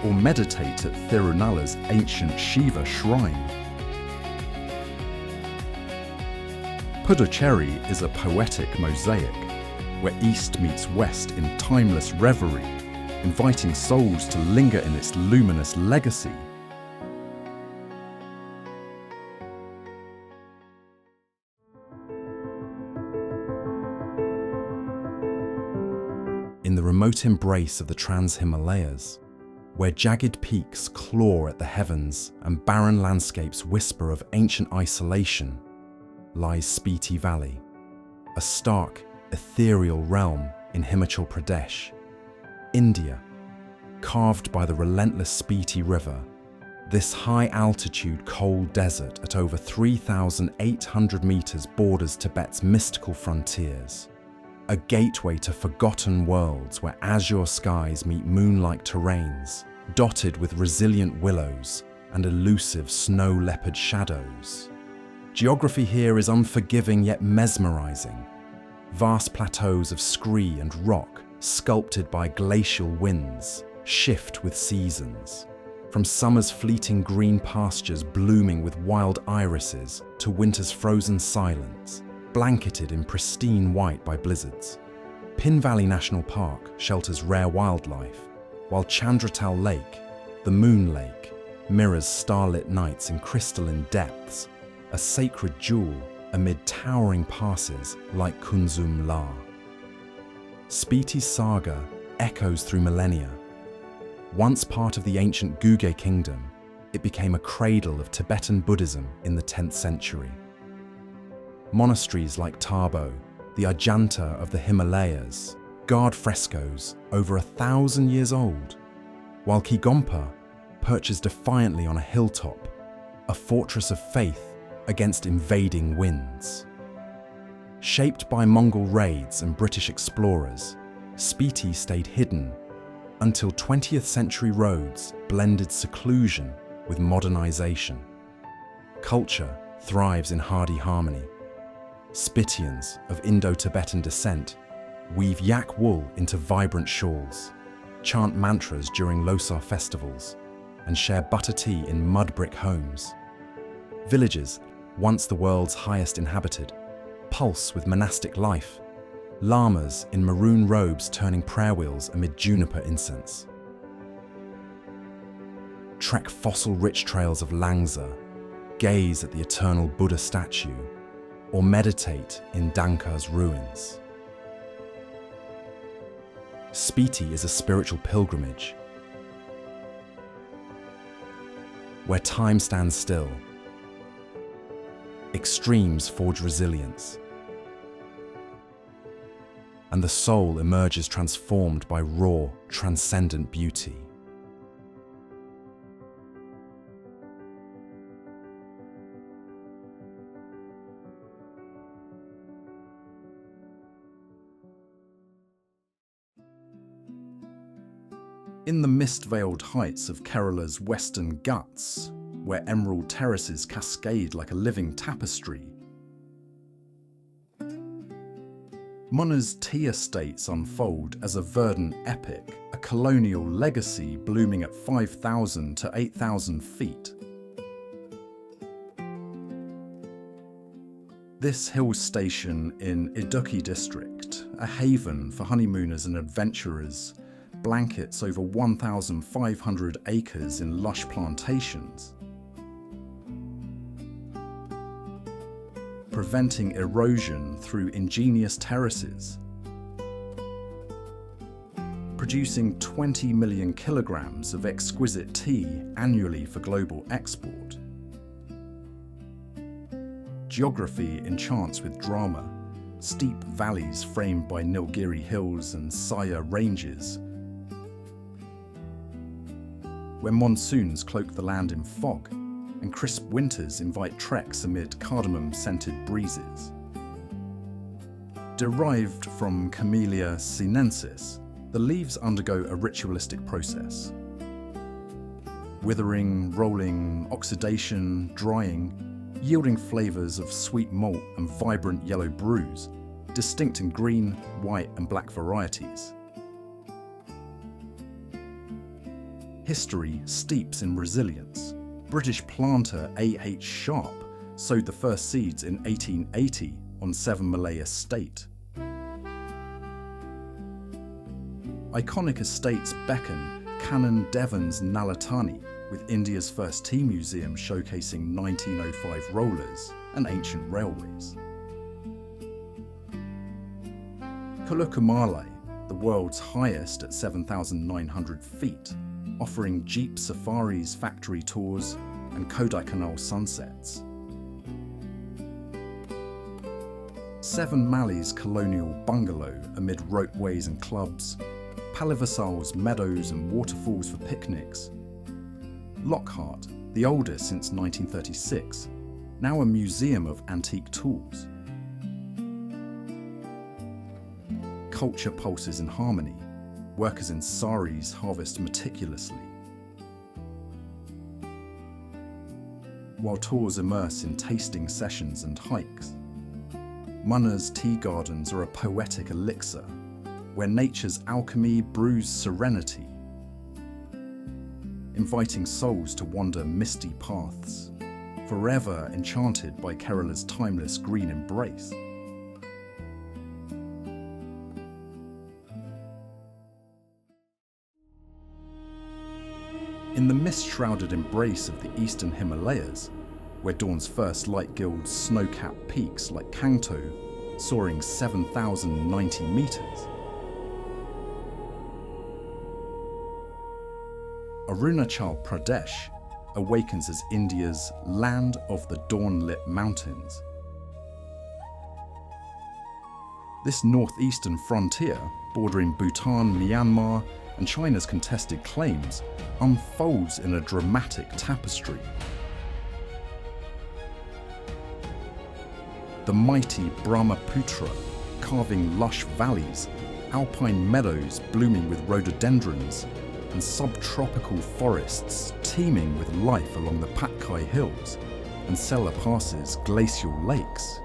Or meditate at Thirunala's ancient Shiva shrine. Puducherry is a poetic mosaic, where East meets West in timeless reverie, inviting souls to linger in its luminous legacy. In the remote embrace of the Trans-Himalayas, where jagged peaks claw at the heavens and barren landscapes whisper of ancient isolation, lies Spiti Valley, a stark, ethereal realm in Himachal Pradesh, India. Carved by the relentless Spiti River, this high-altitude cold desert at over 3,800 meters borders Tibet's mystical frontiers, a gateway to forgotten worlds where azure skies meet moon-like terrains, dotted with resilient willows and elusive snow leopard shadows. Geography here is unforgiving yet mesmerizing. Vast plateaus of scree and rock, sculpted by glacial winds, shift with seasons. From summer's fleeting green pastures blooming with wild irises to winter's frozen silence, blanketed in pristine white by blizzards. Pin Valley National Park shelters rare wildlife, while Chandratal Lake, the Moon Lake, mirrors starlit nights in crystalline depths, a sacred jewel amid towering passes like Kunzum La. Spiti's saga echoes through millennia. Once part of the ancient Guge kingdom, it became a cradle of Tibetan Buddhism in the 10th century. Monasteries like Tabo, the Ajanta of the Himalayas, guard frescoes over 1,000 years old, while Kigompa perches defiantly on a hilltop, a fortress of faith against invading winds. Shaped by Mongol raids and British explorers, Spiti stayed hidden until 20th century roads blended seclusion with modernization. Culture thrives in hardy harmony. Spitians of Indo-Tibetan descent weave yak wool into vibrant shawls, chant mantras during Losar festivals, and share butter tea in mud brick homes. Villages, once the world's highest inhabited, pulse with monastic life, lamas in maroon robes turning prayer wheels amid juniper incense. Trek fossil-rich trails of Langsa, gaze at the eternal Buddha statue, or meditate in Danka's ruins. Spiti is a spiritual pilgrimage, where time stands still, extremes forge resilience, and the soul emerges transformed by raw, transcendent beauty. In the mist-veiled heights of Kerala's Western Ghats, where emerald terraces cascade like a living tapestry, Munnar Tea estates unfold as a verdant epic, a colonial legacy blooming at 5,000 to 8,000 feet. This hill station in Idukki district, a haven for honeymooners and adventurers, blankets over 1,500 acres in lush plantations, preventing erosion through ingenious terraces, producing 20 million kilograms of exquisite tea annually for global export. Geography enchants with drama, steep valleys framed by Nilgiri hills and Saya ranges, where monsoons cloak the land in fog and crisp winters invite treks amid cardamom-scented breezes. Derived from Camellia sinensis, the leaves undergo a ritualistic process. Withering, rolling, oxidation, drying, yielding flavours of sweet malt and vibrant yellow brews, distinct in green, white and black varieties. History steeps in resilience. British planter A.H. Sharp sowed the first seeds in 1880 on Seven Malay Estate. Iconic estates beckon Canon Devon's Nalatani, with India's first tea museum showcasing 1905 rollers and ancient railways. Kulukumalai, the world's highest at 7,900 feet, offering jeep safaris, factory tours, and Kodaikanal sunsets. Seven Mally's colonial bungalow amid ropeways and clubs, Palivasal's meadows and waterfalls for picnics. Lockhart, the oldest since 1936, now a museum of antique tools. Culture pulses in harmony. Workers in saris harvest meticulously, while tours immerse in tasting sessions and hikes. Munnar tea gardens are a poetic elixir, where nature's alchemy brews serenity, inviting souls to wander misty paths, forever enchanted by Kerala's timeless green embrace. In the mist-shrouded embrace of the eastern Himalayas, where dawn's first light gilds snow-capped peaks like Kangto, soaring 7,090 meters, Arunachal Pradesh awakens as India's land of the dawn-lit mountains. This northeastern frontier, bordering Bhutan, Myanmar, and China's contested claims, unfolds in a dramatic tapestry. The mighty Brahmaputra, carving lush valleys, alpine meadows blooming with rhododendrons, and subtropical forests teeming with life along the Patkai Hills and Sela Pass's glacial lakes.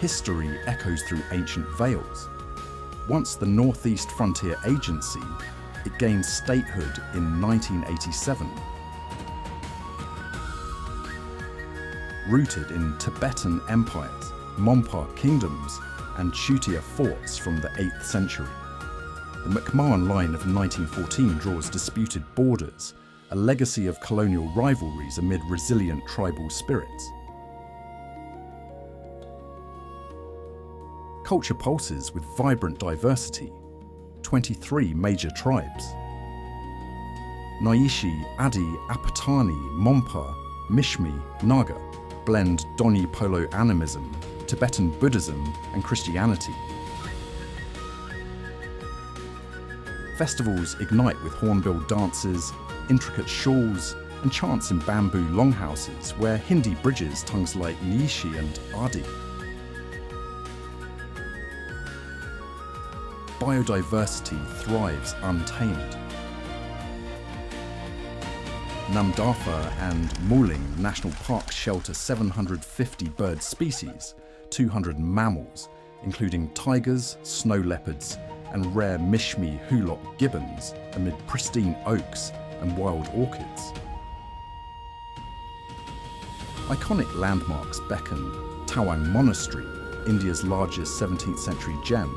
History echoes through ancient vales. Once the Northeast Frontier Agency, it gained statehood in 1987. Rooted in Tibetan empires, Monpa kingdoms, and Chutia forts from the 8th century. The McMahon Line of 1914 draws disputed borders, a legacy of colonial rivalries amid resilient tribal spirits. Culture pulses with vibrant diversity, 23 major tribes. Naishi, Adi, Apatani, Monpa, Mishmi, Naga blend Doni Polo animism, Tibetan Buddhism and Christianity. Festivals ignite with hornbill dances, intricate shawls, and chants in bamboo longhouses where Hindi bridges tongues like Nishi and Adi. Biodiversity thrives untamed. Namdapha and Muling National Parks shelter 750 bird species, 200 mammals, including tigers, snow leopards, and rare Mishmi Hulock gibbons amid pristine oaks and wild orchids. Iconic landmarks beckon Tawang Monastery, India's largest 17th century gem,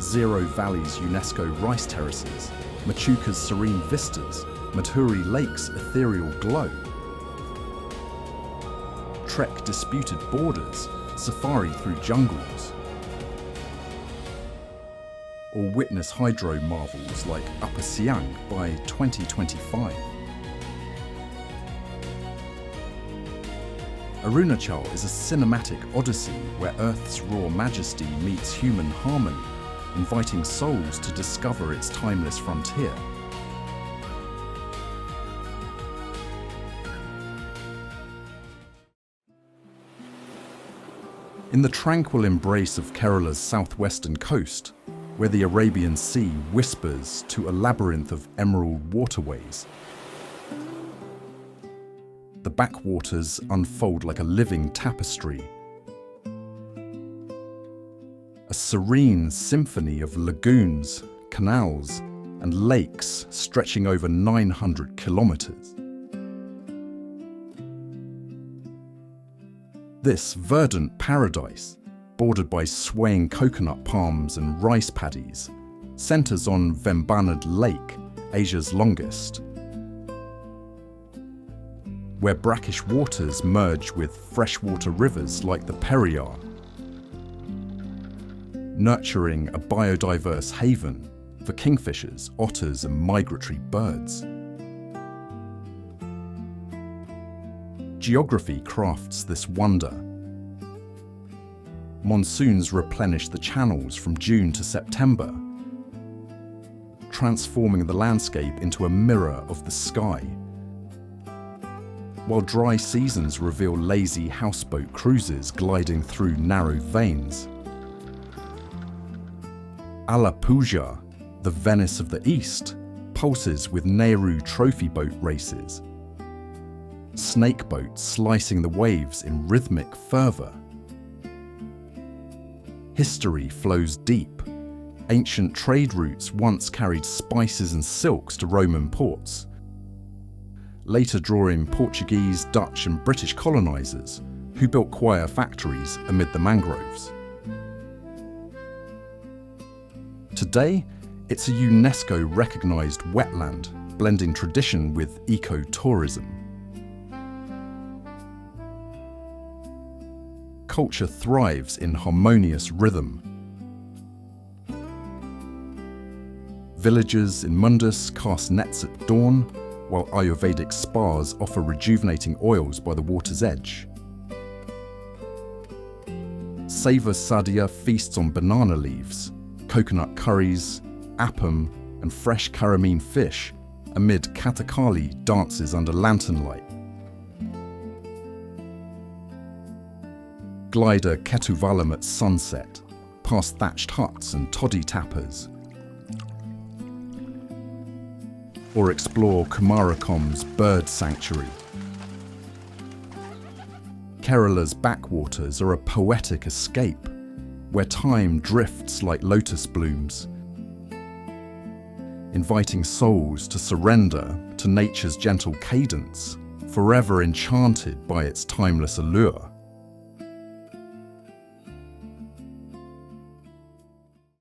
Zero Valley's UNESCO rice terraces, Machuca's serene vistas, Madurai Lake's ethereal glow. Trek disputed borders, safari through jungles, or witness hydro marvels like Upper Siang by 2025. Arunachal is a cinematic odyssey where Earth's raw majesty meets human harmony, inviting souls to discover its timeless frontier. In the tranquil embrace of Kerala's southwestern coast, where the Arabian Sea whispers to a labyrinth of emerald waterways, the backwaters unfold like a living tapestry, a serene symphony of lagoons, canals, and lakes stretching over 900 kilometers. This verdant paradise, bordered by swaying coconut palms and rice paddies, centers on Vembanad Lake, Asia's longest, where brackish waters merge with freshwater rivers like the Periyar, nurturing a biodiverse haven for kingfishers, otters, and migratory birds. Geography crafts this wonder. Monsoons replenish the channels from June to September, transforming the landscape into a mirror of the sky, while dry seasons reveal lazy houseboat cruises gliding through narrow veins. Alappuzha, the Venice of the East, pulses with Nehru trophy boat races, snake boats slicing the waves in rhythmic fervor. History flows deep. Ancient trade routes once carried spices and silks to Roman ports, later drawing Portuguese, Dutch, and British colonizers who built coir factories amid the mangroves. Today, it's a UNESCO-recognized wetland, blending tradition with eco-tourism. Culture thrives in harmonious rhythm. Villagers in Mundus cast nets at dawn, while Ayurvedic spas offer rejuvenating oils by the water's edge. Savor Sadia feasts on banana leaves, coconut curries, appam, and fresh karameen fish amid Kathakali dances under lantern light. Glider Ketuvalam at sunset, past thatched huts and toddy tappers. Or explore Kumarakom's bird sanctuary. Kerala's backwaters are a poetic escape, where time drifts like lotus blooms, inviting souls to surrender to nature's gentle cadence, forever enchanted by its timeless allure.